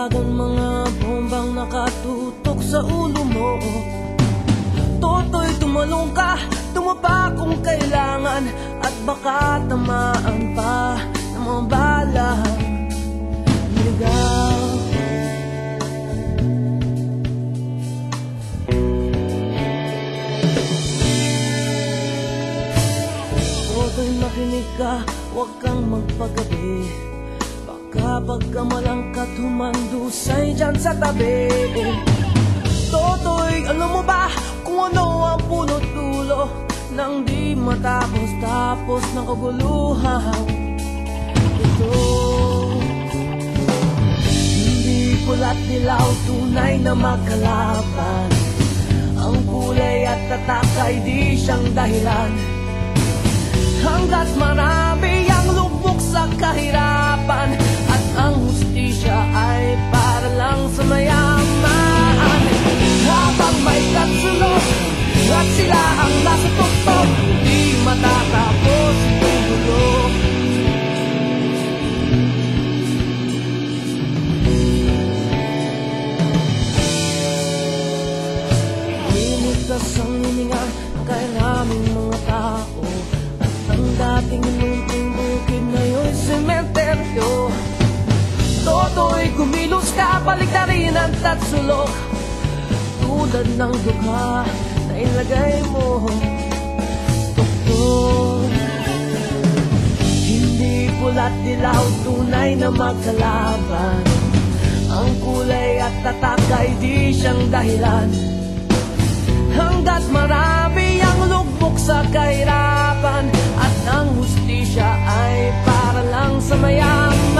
Mahiwagang mga bombang nakatutok sa ulo mo. Toto'y tumalong ka, tumapa kung kailangan, at baka tamaan pa ng mga balang ligaw. Toto'y makinig ka, huwag kang magpagabi. Baka pagkamalangkat humandusay dyan sa tabi. Toto'y alam mo ba kung ano ang punot dulo nang di matapos-tapos ng kaguluhan ito? Hindi pula't dilaw, tunay na magkalaban. Ang kulay at tatak ay di siyang dahilan. Hanggat marami ang lubog sa kahirapan, at ang hustisya ay para lang sa mayaman. Habang may katsulog at sila ang nasa tuktok, di matatapos itong gulo. Limitas ang hininga ng kailaming mga tao, at ang dating munting bukid ngayon'y sementeryo. Toto'y kumilos ka, baliktarin ang tatsulok, tulad ng dukha na ilagay mo. Doktor, hindi pula't dilaw, tunay na magkalaban. Ang kulay at tatak ay di siyang dahilan. Hanggat marami ang lugmok sa kahirapan, at ang hustisya ay para lang sa mayaman.